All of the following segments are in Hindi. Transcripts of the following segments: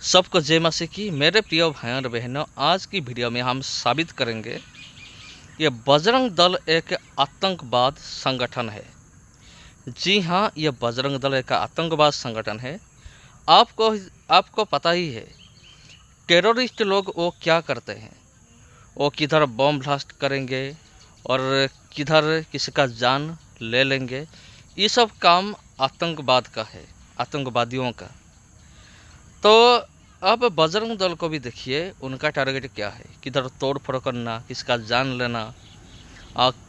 सबको जय मसीह की। मेरे प्रिय भाइयों और बहनों, आज की वीडियो में हम साबित करेंगे ये बजरंग दल एक आतंकवाद संगठन है। जी हाँ, ये बजरंग दल एक आतंकवाद संगठन है। आपको पता ही है टेररिस्ट लोग वो क्या करते हैं। वो किधर बम ब्लास्ट करेंगे और किधर किसी का जान ले लेंगे। ये सब काम आतंकवाद का है, आतंकवादियों का। तो अब बजरंग दल को भी देखिए, उनका टारगेट क्या है, किधर तोड़ फोड़ करना, किसका जान लेना,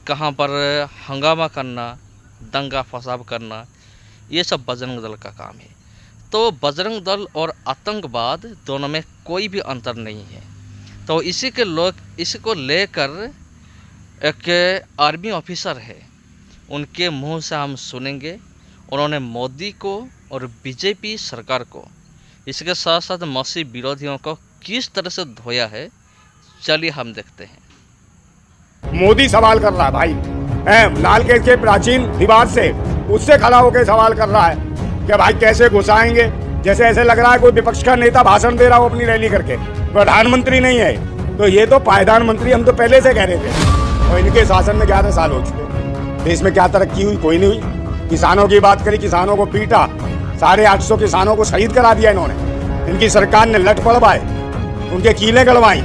कहाँ पर हंगामा करना, दंगा फसाद करना, ये सब बजरंग दल का काम है। तो बजरंग दल और आतंकवाद दोनों में कोई भी अंतर नहीं है। तो इसी को लेकर एक आर्मी ऑफिसर है, उनके मुंह से हम सुनेंगे उन्होंने मोदी को और बीजेपी सरकार को, इसके साथ साथ मसीह विरोधियों को किस तरह से धोया है। चलिए हम देखते हैं। मोदी सवाल कर रहा है भाई, लाल किले के प्राचीन दीवार से उससे खड़ा होकर सवाल कर रहा है कि भाई कैसे घुसाएंगे। जैसे ऐसे लग रहा है कोई विपक्ष का नेता भाषण दे रहा हो अपनी रैली करके, प्रधानमंत्री नहीं है तो ये तो पायदान मंत्री हम तो पहले से कह रहे थे। और इनके शासन में 11 साल हो चुके, देश में क्या तरक्की हुई? कोई नहीं हुई। किसानों की बात करी, किसानों को पीटा, 850 किसानों को शहीद करा दिया इन्होंने। इनकी सरकार ने लठ पड़वाए, उनके कीले गड़वाई,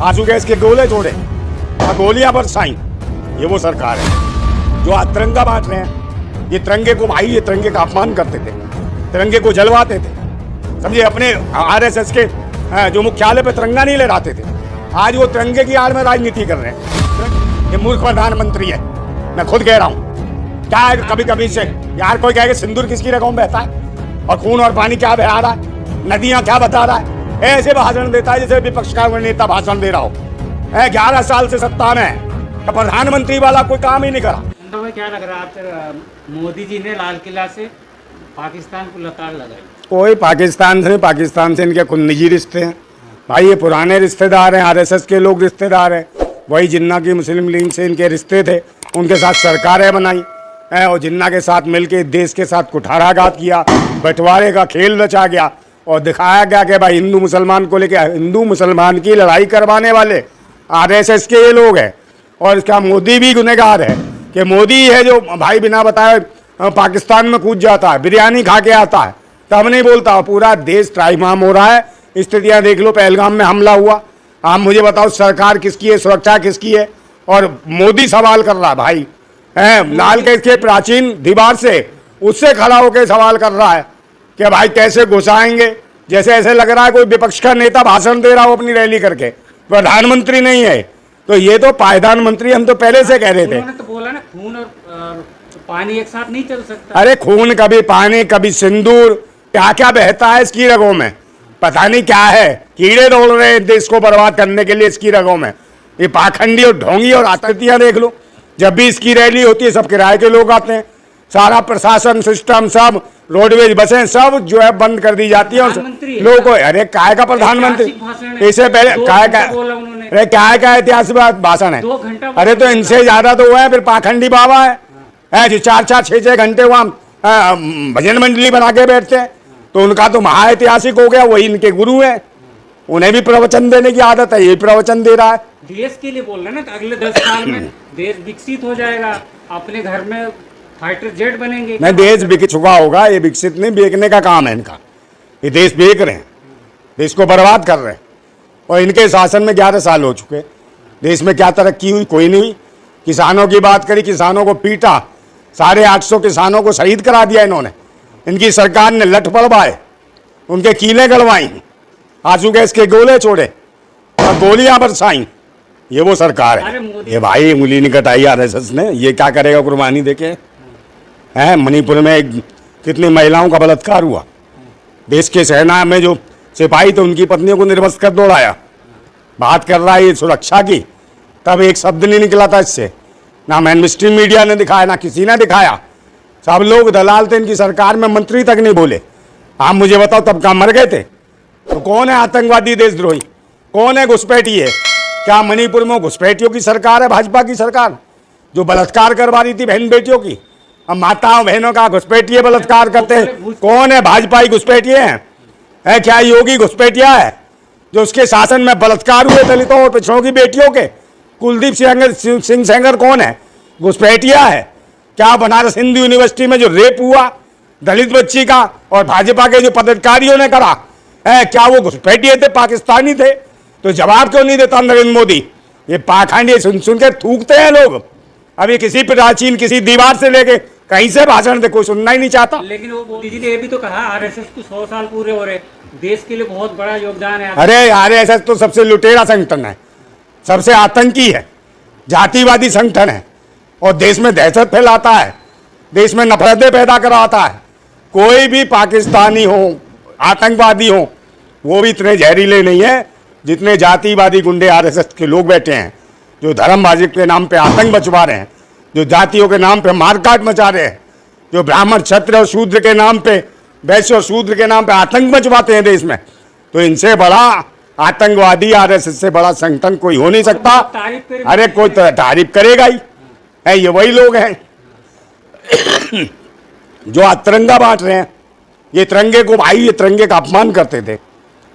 आंसू गैस के गोले छोड़े और गोलियां बरसाई। ये वो सरकार है जो आज तिरंगा बांट रहे हैं। ये तिरंगे को भाई, ये तिरंगे का अपमान करते थे, तिरंगे को जलवाते थे, समझे। अपने आरएसएस के जो मुख्यालय पे तिरंगा नहीं लहराते थे, आज वो तिरंगे की आड़ में राजनीति कर रहे हैं। ये मूर्ख प्रधानमंत्री है, मैं खुद कह रहा हूँ। क्या है कभी कभी से यार कोई कहेगा सिंदूर किसकी रगों में बहता है और खून और पानी क्या बहा रहा है, नदियां क्या बता रहा है। ऐसे भाषण देता है जैसे विपक्ष का नेता भाषण दे रहा हो। 11 साल से सत्ता में है तो प्रधानमंत्री वाला कोई काम ही नहीं करा। में क्या लग रहा है आपको, मोदी जी ने लाल किला से पाकिस्तान को लताड़ लगाई? कोई पाकिस्तान से इनके कुछ निजी रिश्ते हैं भाई। ये पुराने रिश्तेदार हैं, आरएसएस के लोग रिश्तेदार हैं। वही जिन्ना की मुस्लिम लीग से इनके रिश्ते थे, उनके साथ सरकारें बनाई और जिन्ना के साथ मिलके देश के साथ कुठाराघात किया, बंटवारे का खेल रचा गया और दिखाया गया कि भाई हिंदू मुसलमान को लेकर, हिंदू मुसलमान की लड़ाई करवाने वाले आरएसएस के ये लोग हैं। और इसका मोदी भी गुनहगार है कि मोदी है जो भाई बिना बताए पाकिस्तान में कूद जाता है, बिरयानी खा के आता है, तब नहीं बोलता। पूरा देश त्राहिमाम हो रहा है। स्थितियाँ देख लो, पहलगाम में हमला हुआ। आप मुझे बताओ सरकार किसकी है, सुरक्षा किसकी है? और मोदी सवाल कर रहा है भाई, लाल किले के प्राचीन दीवार से उससे खड़ा होकर सवाल कर रहा है कि भाई कैसे घुसाएंगे। जैसे ऐसे लग रहा है कोई विपक्ष का नेता भाषण दे रहा हो अपनी रैली करके, प्रधानमंत्री नहीं है तो ये तो पायदान मंत्री हम तो पहले से कह रहे थे। उन्होंने तो बोला ना, खून और पानी एक साथ नहीं चल सकता। अरे खून कभी पानी कभी सिंदूर, क्या क्या बहता है इसकी रगों में, पता नहीं क्या है। कीड़े दौड़ रहे हैं देश को बर्बाद करने के लिए इसकी रगों में। ये पाखंडी और ढोंगी और आतंकियां देख लो, जब भी इसकी रैली होती है सब किराए के लोग आते हैं। सारा प्रशासन सिस्टम, सब रोडवेज बसें सब जो है बंद कर दी जाती है लोगों को। अरे काय का प्रधानमंत्री, इससे पहले अरे क्या ऐतिहासिक भाषण है? अरे तो इनसे ज्यादा तो वो है फिर पाखंडी बाबा है जो 4-4, 6-6 घंटे वहाँ भजन मंडली बना के बैठते हैं। तो उनका तो महाऐतिहासिक हो गया, वही इनके गुरु हैं, उन्हें भी प्रवचन देने की आदत है, यही प्रवचन दे रहा है। देश के लिए बोल रहे हैं ना, अगले 10 साल में देश विकसित हो जाएगा, अपने घर में फाइटर जेट बनेंगे। नहीं, देश बिक चुका होगा, ये विकसित नहीं, बेचने का काम है इनका। ये देश बेच रहे हैं, देश को बर्बाद कर रहे हैं। और इनके शासन में 11 साल हो चुके, देश में क्या तरक्की हुई? कोई नहीं हुई। किसानों की बात करी, किसानों को पीटा, 850 किसानों को शहीद करा दिया इन्होंने। इनकी सरकार ने लठ पड़वाए, उनके कीले गड़वाई, आंसू गैस के गोले छोड़े और गोलियां बरसाई। ये वो सरकार है। ये भाई उंगली नहीं कटाई आरएसएस ने, ये क्या करेगा कुर्बानी देके? हैं मणिपुर में कितनी महिलाओं का बलात्कार हुआ, देश के सेना में जो सिपाही थे उनकी पत्नियों को निर्वस्त्र कर दौड़ाया। बात कर रहा है ये सुरक्षा की, तब एक शब्द नहीं निकला था इससे, ना मेन स्ट्रीम मीडिया ने दिखाया, ना किसी ने दिखाया। सब लोग दलाल थे इनकी सरकार में, मंत्री तक नहीं बोले। आप मुझे बताओ तब कहाँ मर गए थे? तो कौन है आतंकवादी, देशद्रोही? कौन है घुसपैठी है? क्या मणिपुर में घुसपैठियों की सरकार है, भाजपा की सरकार जो बलात्कार करवा रही थी बहन बेटियों की? अब माताओं बहनों का घुसपैठिए बलात्कार करते हैं, कौन है? भाजपा ही घुसपैठिए हैं। है क्या योगी घुसपैठिया है जो उसके शासन में बलात्कार हुए दलितों और पिछड़ों की बेटियों के? कुलदीप सिंह सेंगर कौन है? घुसपैठिया है क्या? बनारस हिंदू यूनिवर्सिटी में जो रेप हुआ दलित बच्ची का और भाजपा के जो पदाधिकारियों ने करा है, क्या वो घुसपैठिए थे, पाकिस्तानी थे? तो जवाब क्यों नहीं देता नरेंद्र मोदी? ये पाखंडी सुन सुन के थूकते हैं लोग। अभी किसी प्राचीन किसी दीवार से लेके कहीं से भाषण दे, कोई सुनना ही नहीं चाहता। लेकिन वो मोदी जी ने ये भी तो कहा आरएसएस को 100 साल पूरे हो रहे, देश के लिए बहुत बड़ा योगदान है। अरे आरएसएस तो सबसे लुटेरा संगठन है, सबसे आतंकी है, जातिवादी संगठन है और देश में दहशत फैलाता है, देश में नफरतें पैदा कराता है। कोई भी पाकिस्तानी हो, आतंकवादी हो, वो भी इतने जहरीले नहीं है जितने जातिवादी गुंडे आरएसएस के लोग बैठे हैं, जो धर्मबाजी के नाम पे आतंक मचवा रहे हैं, जो जातियों के नाम पे मारकाट मचा रहे हैं, जो ब्राह्मण क्षत्रिय और शूद्र के नाम पे, वैश्य और शूद्र के नाम पे आतंक मचवाते हैं देश में। तो इनसे बड़ा आतंकवादी आरएसएस से बड़ा संगठन कोई हो नहीं सकता। अरे कोई तारीफ करेगा ही है, ये वही लोग हैं जो आज तिरंगा बांट रहे हैं। ये तिरंगे को भाई, ये तिरंगे का अपमान करते थे,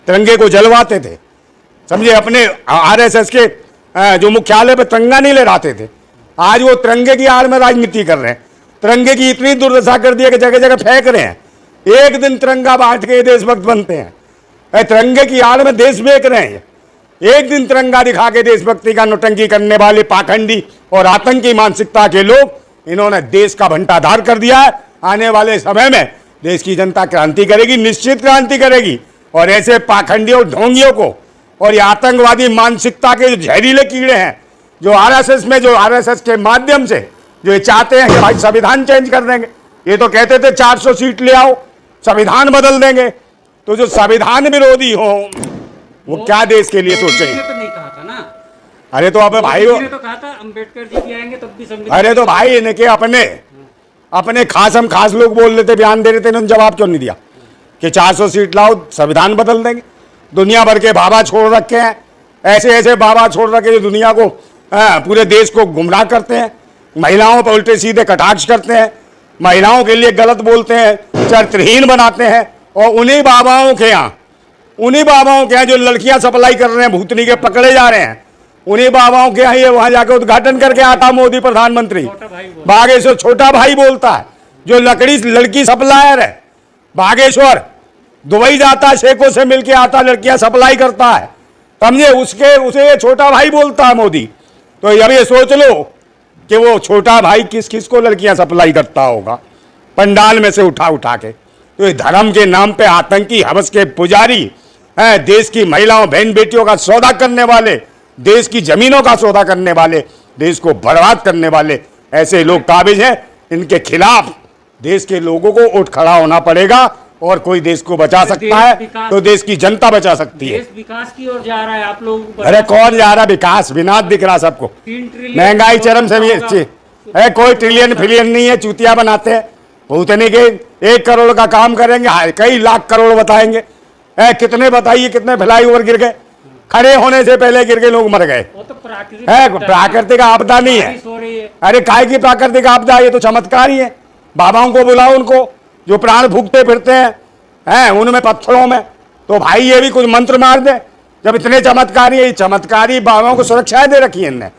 तिरंगे को जलवाते थे, समझे? अपने आरएसएस के जो मुख्यालय पे तिरंगा नहीं लहराते थे, आज वो तिरंगे की आड़ में राजनीति कर रहे हैं। तिरंगे की इतनी दुर्दशा कर दी है कि जगह जगह फेंक रहे हैं। एक दिन तिरंगा बांट के देशभक्त बनते हैं, तिरंगे की आड़ में देश बेच रहे हैं। एक दिन तिरंगा दिखा के देशभक्ति का नौटंकी करने वाले पाखंडी और आतंकी मानसिकता के लोग, इन्होंने देश का भंडाधार कर दिया है। आने वाले समय में देश की जनता क्रांति करेगी, निश्चित क्रांति करेगी। और ऐसे पाखंडियों ढोंगियों को और ये आतंकवादी मानसिकता के जो जहरीले कीड़े हैं, जो आरएसएस में, जो आरएसएस के माध्यम से जो ये चाहते हैं कि भाई संविधान चेंज कर देंगे। ये तो कहते थे 400 सीट ले आओ, संविधान बदल देंगे। तो जो संविधान विरोधी हो वो क्या देश के लिए सोचेंगे? तो नहीं कहा था ना। अरे तो अब भाई, ने तो कहा था अम्बेडकर जी भी आएंगे तब भी संविधान। अरे तो भाई इनके अपने खास लोग बोल रहे थे, बयान दे रहे थे, इन्होंने जवाब क्यों नहीं दिया कि 400 सीट लाओ, संविधान बदल देंगे? दुनिया भर के बाबा छोड़ रखे हैं, ऐसे ऐसे बाबा छोड़ रखे जो दुनिया को, पूरे देश को गुमराह करते हैं, महिलाओं पर उल्टे सीधे कटाक्ष करते हैं, महिलाओं के लिए गलत बोलते हैं, चरित्रहीन बनाते हैं। और उन्हीं बाबाओं के यहाँ जो लड़कियां सप्लाई कर रहे हैं, भूतनी के पकड़े जा रहे हैं, उन्हीं बाबाओं के यहाँ ये वहां जाकर उद्घाटन करके आता मोदी प्रधानमंत्री। बागेश्वर छोटा भाई बोलता है, जो लड़की सप्लायर है, बागेश्वर दुबई जाता है, शेखों से मिलके आता, लड़कियां सप्लाई करता है, समझे? उसे ये छोटा भाई बोलता है मोदी। तो अब ये सोच लो कि वो छोटा भाई किस किस को लड़कियां सप्लाई करता होगा पंडाल में से उठा के। तो ये धर्म के नाम पे आतंकी हवस के पुजारी हैं, देश की महिलाओं बहन बेटियों का सौदा करने वाले, देश की जमीनों का सौदा करने वाले, देश को बर्बाद करने वाले ऐसे लोग काबिज हैं। इनके खिलाफ देश के लोगों को उठ खड़ा होना पड़ेगा। और कोई देश को बचा सकता है तो देश की जनता बचा सकती है। देश विकास की ओर जा रहा है, आप लोग। अरे कौन जा रहा? विकास विनाश दिख रहा सबको, महंगाई चरम से भी अच्छी। अरे कोई ट्रिलियन फिलियन नहीं है, चूतिया बनाते हैं। भूतनी के 1 करोड़ का काम करेंगे, कई लाख करोड़ बताएंगे। कितने बताइए, कितने फ्लाईओवर गिर गए, खड़े होने से पहले गिर के लोग मर गए। प्राकृतिक आपदा नहीं है। अरे काय की प्राकृतिक आपदा? ये तो चमत्कार ही है। बाबाओं को बुलाओ, उनको जो प्राण फूकते फिरते हैं उनमें पत्थरों में, तो भाई ये भी कुछ मंत्र मार दे। जब इतने चमत्कारी बाबाओं को सुरक्षाएं दे रखी है इनने,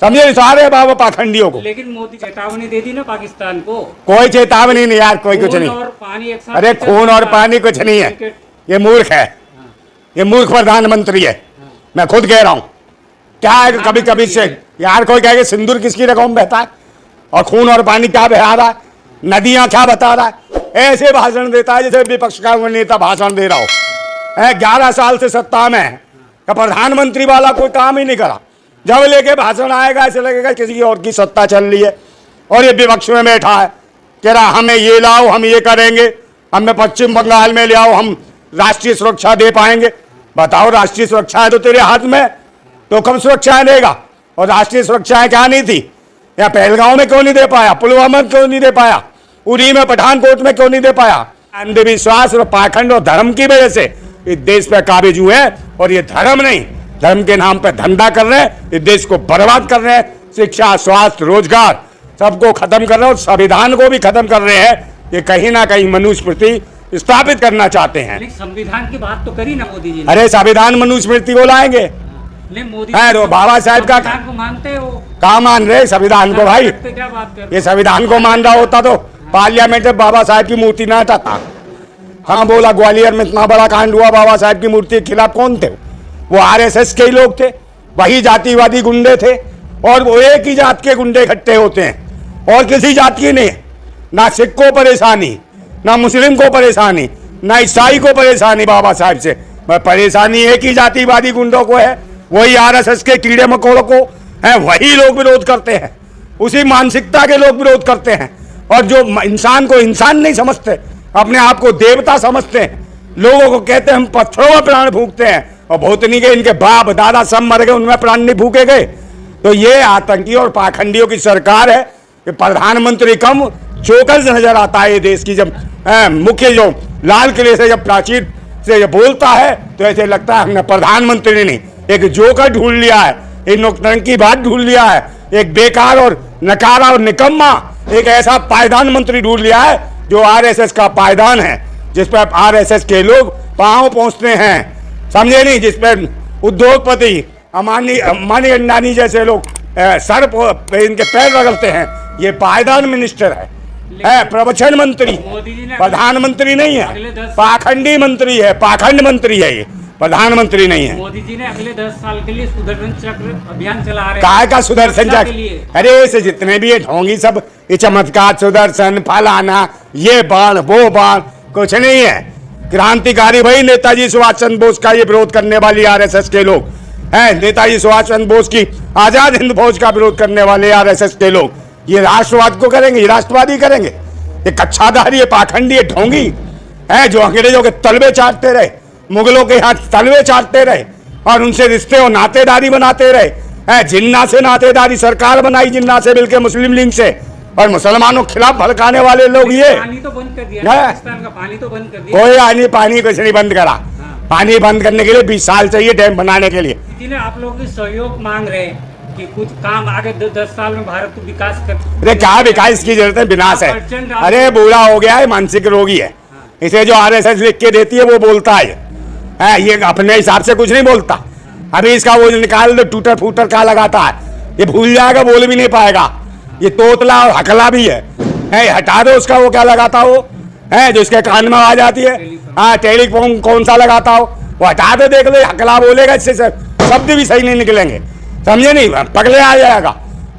समझे? सारे बाबा पाखंडियों को। लेकिन मोदी चेतावनी दे दी ना पाकिस्तान को। कोई चेतावनी नहीं यार, कोई कुछ नहीं। अरे खून और पानी कुछ नहीं है, ये मूर्ख है, ये मूर्ख प्रधानमंत्री है। मैं खुद कह रहा हूं। क्या है कभी कभी से यार कोई कहेगा सिंदूर किसकी रगों में बहता है और खून और पानी क्या बहा रहा है, नदियां क्या बता रहा है। ऐसे भाषण देता है जैसे विपक्ष का नेता भाषण दे रहा हो। 11 साल से सत्ता में है, प्रधानमंत्री वाला कोई काम ही नहीं करा। जब लेके भाषण आएगा ऐसे लगेगा किसी और की सत्ता चल रही है और ये विपक्ष में बैठा है, कह रहा हमें ये लाओ, हम ये करेंगे, हमें पश्चिम बंगाल में ले आओ, हम राष्ट्रीय सुरक्षा दे पाएंगे। बताओ, राष्ट्रीय सुरक्षा है तो तेरे हाथ में, तो कब सुरक्षाएं देगा? और राष्ट्रीय सुरक्षाएं क्या नहीं थी? या पहलगांव में क्यों नहीं दे पाया, पुलवामा में क्यों नहीं दे पाया, उरी में, पठानकोट में क्यों नहीं दे पाया? अंधविश्वास और पाखंड और धर्म की वजह से इस देश पर काबिज हुए हैं। और ये धर्म नहीं, धर्म के नाम पर धंधा कर रहे हैं, इस देश को बर्बाद कर रहे हैं। शिक्षा, स्वास्थ्य, रोजगार सबको खत्म कर रहे हैं और संविधान को भी खत्म कर रहे हैं। ये कहीं ना कहीं मनुस्मृति स्थापित करना चाहते हैं। लेकिन संविधान की बात तो करी ना मोदी जी ने। अरे संविधान मनुस्मृति को लाएंगे। नहीं, मोदी है तो बाबा साहेब का संविधान को मानते हो? कहाँ मान रहे संविधान को भाई? पे क्या बात कर? ये संविधान को मान रहा होता तो पार्लियामेंट में बाबा साहेब की मूर्ति ना हटाता। हाँ बोला ग्वालियर में इतना बड़ा कांड हुआ, बाबा साहेब की मूर्ति के खिलाफ कौन थे? वो आरएसएस के ही लोग थे, वही जातिवादी गुंडे थे। और वो एक ही जात के गुंडे इकट्ठे होते हैं और किसी जात की नहीं। ना सिख को परेशानी, ना मुस्लिम को परेशानी, ना ईसाई को परेशानी बाबा साहेब से। परेशानी एक ही जातिवादी गुंडों को है, वही आरएसएस के कीड़े मकोड़ों को है, वही लोग विरोध करते हैं, उसी मानसिकता के लोग विरोध करते हैं। और जो इंसान को इंसान नहीं समझते, अपने आप को देवता समझते हैं, लोगों को कहते हैं हम पत्थरों में प्राण फूंकते हैं, और भूतनी के इनके बाप दादा सब मर गए, उनमें प्राण नहीं फूके गए। तो ये आतंकी और पाखंडियों की सरकार है कि प्रधानमंत्री कम जोकर से नजर आता है ये देश की। जब मुख्य जो लाल किले से जब प्राचीर से जब बोलता है तो ऐसे लगता है हमने प्रधानमंत्री नहीं, एक जोकर ढूंढ लिया है, एक नौटंकी बात ढूंढ लिया है, एक बेकार और नकारा और निकम्मा एक ऐसा पायदान मंत्री ढूंढ लिया है जो आरएसएस का पायदान है, जिस पर आरएसएस के लोग पांव पहुंचते हैं, समझे नहीं? जिस पर उद्योगपति अमानी अंडानी जैसे लोग सर पे इनके पैर रगड़ते हैं। ये पायदान मिनिस्टर है प्रवचन मंत्री, मोदी जी ने प्रधानमंत्री नहीं है, पाखंडी मंत्री है, पाखंड मंत्री है, ये प्रधानमंत्री नहीं है। मोदी जी ने अगले 10 साल के लिए सुदर्शन चक्र अभियान चला रहे हैं। काय का सुदर्शन के चक्र? लिए। अरे ऐसे जितने भी ये ढोंगी सब ये चमत्कार सुदर्शन फलाना ये बाण वो बाण कुछ नहीं है। क्रांतिकारी भाई नेताजी सुभाष चंद्र बोस का ये विरोध करने वाली आरएसएस के लोग हैं, नेताजी सुभाष चंद्र बोस की आजाद हिंद फौज का विरोध करने वाले आरएसएस के लोग ये राष्ट्रवाद को करेंगे, ये राष्ट्रवादी करेंगे। ये कच्छाधारी, ये पाखंडी, ये ढोंगी है जो अंग्रेजों के तलवे चाटते रहे, मुगलों के हाथ तलवे चाटते रहे और उनसे रिश्ते और नातेदारी बनाते रहे है। जिन्ना से नातेदारी सरकार बनाई, जिन्ना से मिलकर मुस्लिम लीग से, और मुसलमानों के खिलाफ भड़काने वाले लोग ये। पानी तो बंद कर दिया, पाकिस्तान का पानी तो बंद कर दिया। कोई आनी पानी कुछ नहीं बंद करा। पानी बंद करने के लिए 20 साल चाहिए डैम बनाने के लिए। इसलिए आप लोग की सहयोग मांग रहे हैं कि कुछ काम आगे 10 साल में भारत को विकास कर। अरे क्या विकास की जरूरत है, विनाश है। अरे बूढ़ा हो गया है, मानसिक रोगी है। इसे जो आरएसएस लिख के देती है वो बोलता है, ये अपने हिसाब से कुछ नहीं बोलता। अभी इसका वो निकाल दो, टूटर फूटर क्या लगाता है, ये भूल जाएगा, बोल भी नहीं पाएगा। ये तोतला और हकला भी है, हटा दो उसका वो क्या लगाता हो है जो इसके कान में आ जाती है। हाँ टेलीफोन कौन सा लगाता हो वो हटा दो, देख लो हकला बोलेगा, इससे शब्द भी सही नहीं निकलेंगे, समझे नहीं? पगले आ जाएगा।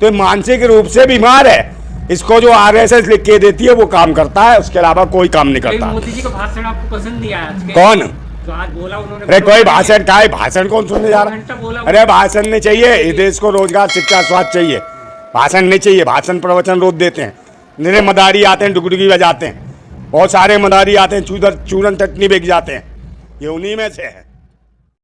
तो मानसिक रूप से बीमार है। इसको जो आरएसएस लिख के देती है वो काम करता है, उसके अलावा कोई काम नहीं करता। मोदी जी का भाषण आपको पसंद नहीं आया आज के? कौन? जो आज बोला उन्होंने। अरे कोई भाषण का है, भाषण कौन सुनने जा रहा है? अरे भाषण नहीं चाहिए, इस देश को रोजगार शिक्षा स्वास्थ्य चाहिए, भाषण नहीं चाहिए। भाषण प्रवचन रोज देते हैं, निरे मदारी आते हैं, डुगडुगी बजाते हैं, बहुत सारे मदारी आते हैं, चूरन चटनी बेच जाते हैं, ये उन्हीं में से है।